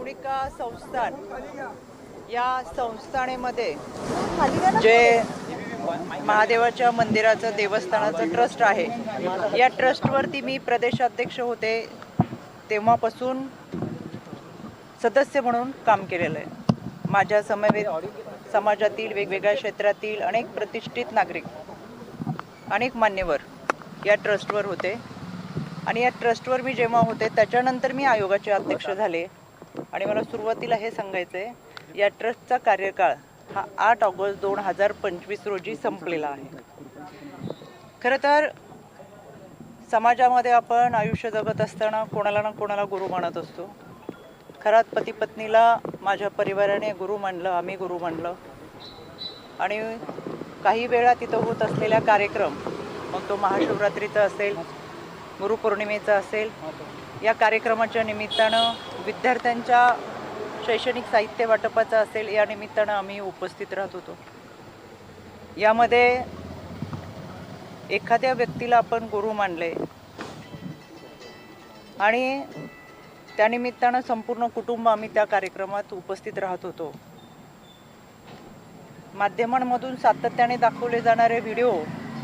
रेवणिका संस्थान या संस्थानेमध्ये जे महादेवाच्या मंदिराचं देवस्थानाचं ट्रस्ट आहे, या ट्रस्टवरती मी प्रदेशाध्यक्ष होते तेव्हापासून सदस्य म्हणून काम केलेलं आहे. माझ्या समवेत समाजातील वेगवेगळ्या क्षेत्रातील अनेक प्रतिष्ठित नागरिक, अनेक मान्यवर या ट्रस्टवर होते आणि या ट्रस्टवर मी जेव्हा होते त्याच्यानंतर मी आयोगाचे अध्यक्ष झाले. आणि मला सुरुवातीला हे सांगायचं आहे, या ट्रस्टचा कार्यकाळ हा 8 ऑगस्ट 2025 रोजी संपलेला आहे. खरं तर समाजामध्ये आपण आयुष्य जगत असताना कोणाला ना कोणाला गुरु मानत असतो. खरात पती पत्नीला माझ्या परिवाराने गुरु मानलं, आम्ही गुरु मानलं. आणि काही वेळा तिथं होत असलेल्या कार्यक्रम, मग तो महाशिवरात्रीचा असेल, गुरुपौर्णिमेचा असेल, या कार्यक्रमाच्या निमित्तानं विद्यार्थ्यांच्या शैक्षणिक साहित्य वाटपाचा असेल, या निमित्तानं आम्ही उपस्थित राहत होतो. यामध्ये एखाद्या व्यक्तीला आपण गुरु मानले आणि त्यानिमित्तानं संपूर्ण कुटुंब आम्ही त्या कार्यक्रमात उपस्थित राहत होतो. माध्यमांमधून सातत्याने दाखवले जाणारे व्हिडिओ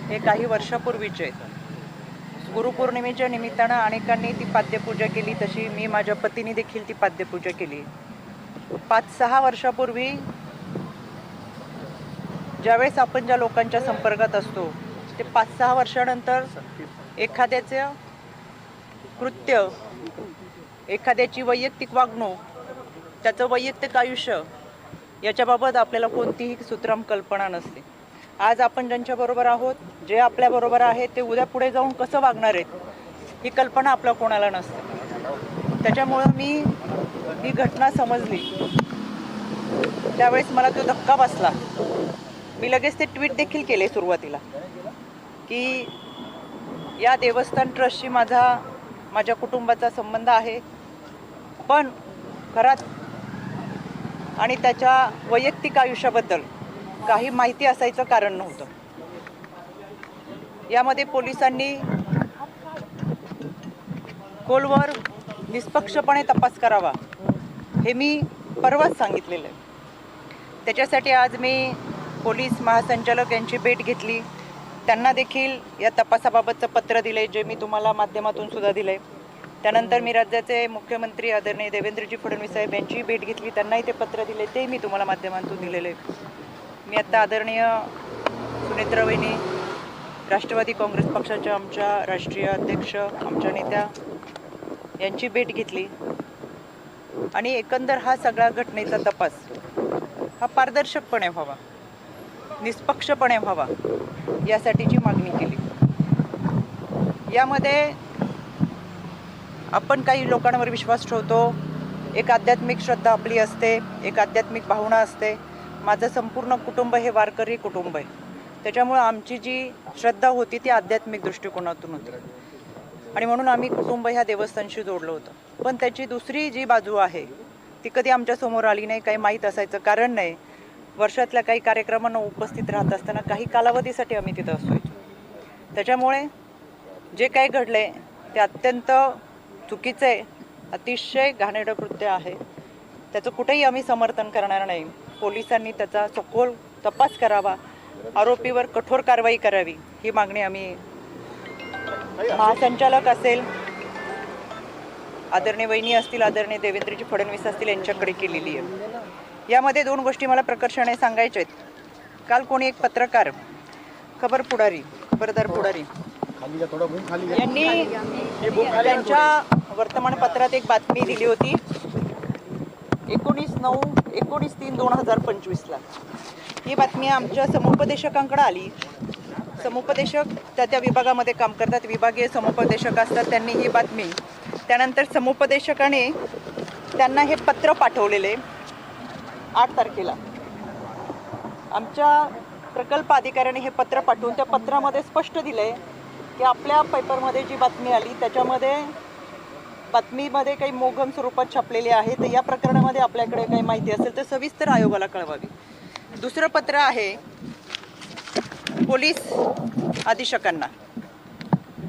हे काही वर्षापूर्वीचे. गुरुपौर्णिमेच्या निमित्तानं अनेकांनी ती पाद्यपूजा केली, तशी मी माझ्या पतीने देखील ती पाद्यपूजा केली. 5-6 वर्षापूर्वी ज्यावेळेस आपण ज्या लोकांच्या संपर्कात असतो, ते 5-6 वर्षानंतर एखाद्याचं कृत्य, एखाद्याची वैयक्तिक वागणूक, त्याचं वैयक्तिक आयुष्य याच्याबाबत आपल्याला कोणतीही सुतराम कल्पना नसते. आज आपण ज्यांच्याबरोबर आहोत, जे आपल्याबरोबर आहेत, ते उद्या पुढे जाऊन कसं वागणार आहेत ही कल्पना आपल्या कोणाला नसते. त्याच्यामुळं मी ही घटना समजली त्यावेळेस मला तो धक्का बसला. मी लगेच ते ट्विट देखील केले सुरुवातीला, की या देवस्थान ट्रस्टशी माझ्या कुटुंबाचा संबंध आहे, पण खरात आणि त्याच्या वैयक्तिक आयुष्याबद्दल काही माहिती असायचं कारण नव्हतं. यामध्ये पोलिसांनी खोलवर निष्पक्षपणे तपास करावा हे मी परवाच सांगितलेलं आहे. त्याच्यासाठी आज मी पोलीस महासंचालक यांची भेट घेतली. त्यांना देखील या तपासाबाबतचं पत्र दिले, जे मी तुम्हाला माध्यमातून सुद्धा दिले. त्यानंतर मी राज्याचे मुख्यमंत्री आदरणीय देवेंद्रजी फडणवीस साहेब यांची भेट घेतली, त्यांनाही ते पत्र दिले, ते मी तुम्हाला माध्यमातून दिलेले. मी आता आदरणीय सुनेत्रा वहिनी, राष्ट्रवादी काँग्रेस पक्षाच्या आमच्या राष्ट्रीय अध्यक्ष, आमच्या नेत्या यांची भेट घेतली आणि एकंदर हा सगळा घटनेचा तपास हा पारदर्शकपणे व्हावा, निष्पक्षपणे व्हावा यासाठीची मागणी केली. यामध्ये आपण काही लोकांवर विश्वास ठेवतो, एक आध्यात्मिक श्रद्धा आपली असते, एक आध्यात्मिक भावना असते. माझं संपूर्ण कुटुंब हे वारकरी कुटुंब आहे. त्याच्यामुळं आमची जी श्रद्धा होती ती आध्यात्मिक दृष्टिकोनातून होती आणि म्हणून आम्ही कुटुंब ह्या देवस्थानशी जोडलं होतं. पण त्याची दुसरी जी बाजू आहे ती कधी आमच्यासमोर आली नाही, काही माहीत असायचं कारण नाही. वर्षातल्या काही कार्यक्रमांना उपस्थित राहत असताना काही कालावधीसाठी आम्ही तिथं असायचो. त्याच्यामुळे जे काही घडले ते अत्यंत चुकीचं आहे, अतिशय घाणेरडं कृत्य आहे. त्याचं कुठेही आम्ही समर्थन करणार नाही. पोलिसांनी त्याचा सखोल तपास करावा, आरोपीवर कठोर कारवाई करावी ही मागणी आम्ही महासंचालक असेल, आदरणीय वहिनी असतील, आदरणीय देवेंद्रजी फडणवीस असतील यांच्याकडे केलेली आहे. यामध्ये 2 गोष्टी मला प्रकर्षाने सांगायच्या आहेत. काल कोणी एक पत्रकार, खबरदार पुढारी यांनी त्यांच्या वर्तमानपत्रात एक बातमी दिली होती 19/3/2025ला. ही बातमी आमच्या समुपदेशकांकडे आली. समुपदेशक त्या विभागामध्ये काम करतात, विभागीय समुपदेशक असतात. त्यांनी ही बातमी, त्यानंतर समुपदेशकाने त्यांना हे पत्र पाठवलेले 8 तारखेला. आमच्या प्रकल्प अधिकाऱ्याने हे पत्र पाठवून त्या पत्रामध्ये स्पष्ट दिले की आपल्या पेपरमध्ये जी बातमी आली त्याच्यामध्ये बातमीमध्ये काही मोघम स्वरूपात छापलेली आहे, तर या प्रकरणामध्ये आपल्याकडे काही माहिती असेल तर सविस्तर आयोगाला कळवावी. दुसरं पत्र आहे पोलीस अधीक्षकांना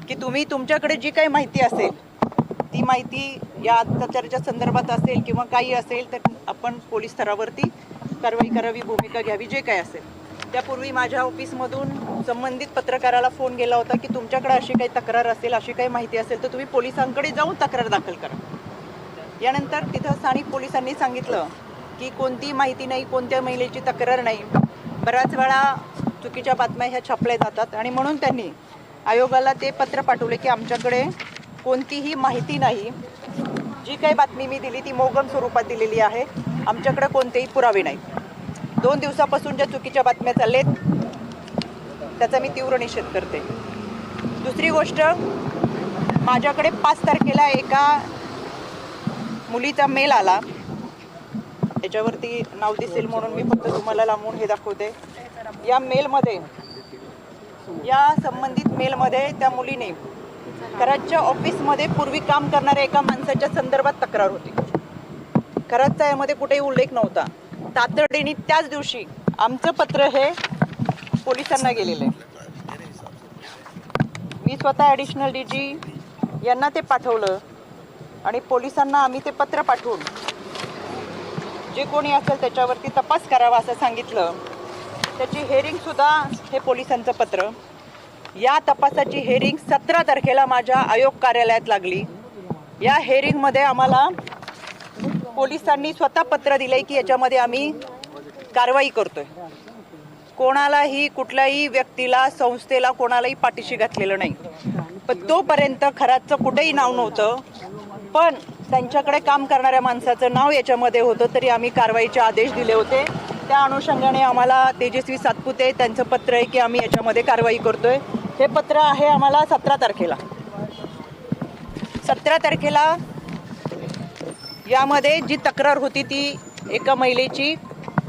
की तुम्ही तुमच्याकडे जी काही माहिती असेल ती माहिती या अत्याचाराच्या संदर्भात असेल किंवा काही असेल तर आपण पोलीस स्तरावरती कारवाई करावी, भूमिका घ्यावी, जे काय असेल. त्यापूर्वी माझ्या ऑफिसमधून संबंधित पत्रकाराला फोन गेला होता की तुमच्याकडे अशी काही तक्रार असेल, अशी काही माहिती असेल तर तुम्ही पोलिसांकडे जाऊन तक्रार दाखल करा. यानंतर तिथं स्थानिक पोलिसांनी सांगितलं की कोणती माहिती नाही, कोणत्या महिलेची तक्रार नाही. बऱ्याच वेळा चुकीच्या बातम्या ह्या छापल्या जातात आणि म्हणून त्यांनी आयोगाला ते पत्र पाठवले की आमच्याकडे कोणतीही माहिती नाही, जी काही बातमी मी दिली ती मोगम स्वरूपात दिलेली आहे, आमच्याकडे कोणतेही पुरावे नाही. 2 दिवसापासून ज्या चुकीच्या बातम्या चाललेत त्याचा मी तीव्र निषेध करते. दुसरी गोष्ट, माझ्याकडे 5 तारखेला एका मुलीचा मेल आला. याच्यावरती नाव दिसेल म्हणून मी फक्त तुम्हाला लांबून हे दाखवते. या मेलमध्ये, या संबंधित मेलमध्ये त्या मुलीने कराडच्या ऑफिसमध्ये पूर्वी काम करणाऱ्या एका माणसाच्या संदर्भात तक्रार होती. कराडचा यामध्ये कुठेही उल्लेख नव्हता. तातडीने त्याच दिवशी आमचं पत्र हे पोलिसांना गेलेलं आहे. मी स्वतः ॲडिशनल DG यांना ते पाठवलं आणि पोलिसांना आम्ही ते पत्र पाठवून जे कोणी असेल त्याच्यावरती तपास करावा असं सांगितलं. त्याची हेअरिंगसुद्धा हे पोलिसांचं पत्र. या तपासाची हेअरिंग 17 तारखेला माझ्या आयोग कार्यालयात लागली. या हेअरिंगमध्ये आम्हाला पोलिसांनी स्वतः पत्र दिलंय की याच्यामध्ये आम्ही कारवाई करतोय. कोणालाही, कुठल्याही व्यक्तीला, संस्थेला, कोणालाही पाठीशी घातलेलं नाही. पण तोपर्यंत खराचं कुठेही नाव नव्हतं, पण त्यांच्याकडे काम करणाऱ्या माणसाचं नाव याच्यामध्ये होतं, तरी आम्ही कारवाईचे आदेश दिले होते. त्या अनुषंगाने आम्हाला तेजस्वी सातपुते त्यांचं पत्र आहे की आम्ही याच्यामध्ये कारवाई करतोय. हे पत्र आहे आम्हाला 17 तारखेला. 17 तारखेला यामध्ये जी तक्रार होती ती एका महिलेची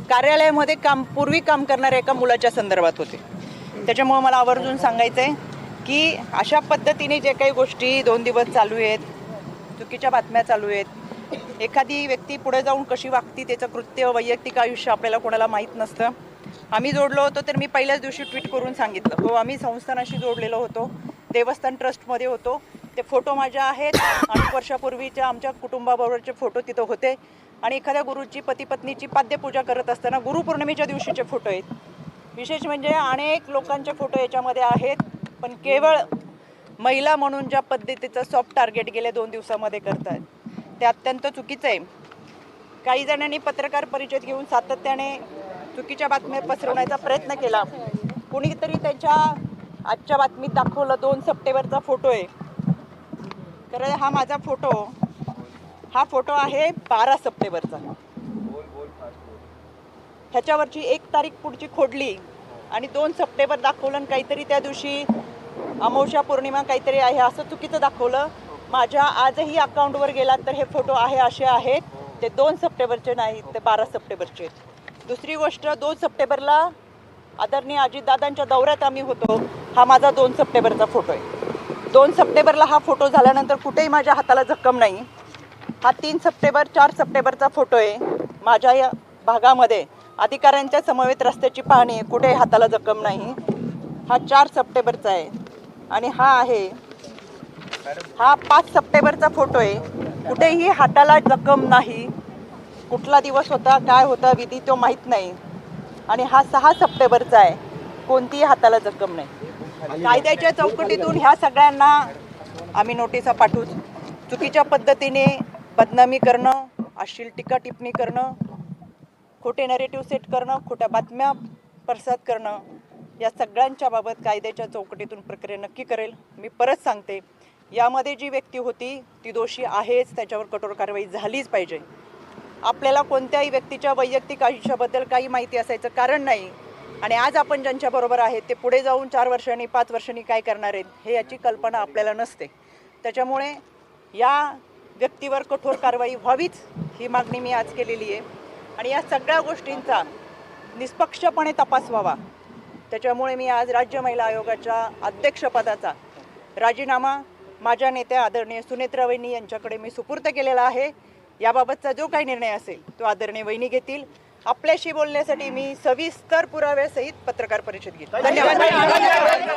कार्यालयामध्ये पूर्वी काम करणाऱ्या एका मुलाच्या संदर्भात होते. त्याच्यामुळे मला आवर्जून सांगायचं आहे की अशा पद्धतीने जे काही गोष्टी 2 दिवस चालू आहेत, चुकीच्या बातम्या चालू आहेत, एखादी व्यक्ती पुढे जाऊन कशी वागती, त्याचं कृत्य, वैयक्तिक आयुष्य आपल्याला कोणाला माहीत नसतं. आम्ही जोडलो होतो तर मी पहिल्याच दिवशी ट्विट करून सांगितलं, हो आम्ही संस्थानाशी जोडलेलो होतो, देवस्थान ट्रस्टमध्ये होतो. ते फोटो माझ्या आहेत. 8 वर्षापूर्वीच्या आमच्या कुटुंबाबरोबरचे फोटो तिथं होते आणि एखाद्या गुरुची, पती पत्नीची पाद्यपूजा करत असताना गुरुपौर्णिमेच्या दिवशीचे फोटो आहेत. विशेष म्हणजे अनेक लोकांचे फोटो याच्यामध्ये आहेत, पण केवळ महिला म्हणून ज्या पद्धतीचं सॉफ्ट टार्गेट गेल्या 2 दिवसामध्ये करतात ते अत्यंत चुकीचं आहे. काही जणांनी पत्रकार परिषद घेऊन सातत्याने चुकीच्या बातम्या पसरवण्याचा प्रयत्न केला. कुणीतरी त्यांच्या आजच्या बातमीत दाखवलं 2 सप्टेंबरचा फोटो आहे. तर हा माझा फोटो, हा फोटो आहे 12 सप्टेंबरचा. ह्याच्यावरची 1 तारीख पुढची खोडली आणि 2 सप्टेंबर दाखवलं आणि काहीतरी त्या दिवशी अमावस्या पौर्णिमा काहीतरी आहे असं चुकीचं दाखवलं. माझ्या आजही अकाउंटवर गेलात तर हे फोटो आहे असे आहेत, ते 2 सप्टेंबरचे नाहीत, ते 12 सप्टेंबरचे आहेत. दुसरी गोष्ट, 2 सप्टेंबरला आदरणीय अजितदादांच्या दौऱ्यात आम्ही होतो. हा माझा 2 सप्टेंबरचा फोटो आहे. 2 सप्टेंबरला हा फोटो झाल्यानंतर कुठेही माझ्या हाताला जखम नाही. हा 3 सप्टेंबर 4 सप्टेंबरचा फोटो आहे. माझ्या या भागामध्ये अधिकाऱ्यांच्या समवेत रस्त्याची पाहणी आहे, कुठेही हाताला जखम नाही. हा 4 सप्टेंबरचा आहे आणि हा 5 सप्टेंबरचा फोटो आहे. कुठेही हाताला जखम नाही. कुठला दिवस होता, काय होता विधी तो माहीत नाही. आणि हा 6 सप्टेंबरचा आहे, कोणतीही हाताला जखम नाही. कायद्याच्या चौकटीतून ह्या सगळ्यांना आम्ही नोटिसा पाठवू. चुकीच्या पद्धतीने बदनामी करणं, अश्लील टीका टिप्पणी करणं, खोटे नरेटिव्ह सेट करणं, खोट्या बातम्या प्रसाद करणं, या सगळ्यांच्या बाबत कायद्याच्या चौकटीतून प्रक्रिया नक्की करेल. मी परत सांगते, यामध्ये जी व्यक्ती होती ती दोषी आहेच, त्याच्यावर कठोर कारवाई झालीच पाहिजे. आपल्याला कोणत्याही व्यक्तीच्या वैयक्तिक आयुष्याबद्दल काही माहिती असायचं कारण नाही आणि आज आपण ज्यांच्याबरोबर आहेत ते पुढे जाऊन 4 वर्षांनी 5 वर्षांनी काय करणार आहेत हे याची कल्पना आपल्याला नसते. त्याच्यामुळे या व्यक्तीवर कठोर कारवाई व्हावीच ही मागणी मी आज केलेली आहे आणि या सगळ्या गोष्टींचा निष्पक्षपणे तपास व्हावा. त्याच्यामुळे मी आज राज्य महिला आयोगाच्या अध्यक्षपदाचा राजीनामा माझ्या नेत्या आदरणीय सुनेत्रा वहिनी यांच्याकडे मी सुपूर्द केलेला आहे. याबाबतचा जो काही निर्णय असेल तो आदरणीय वहिनी घेतील. आपल्याशी बोलण्यासाठी मी सविस्तर पुराव्यासहित पत्रकार परिषद घेतो. धन्यवाद.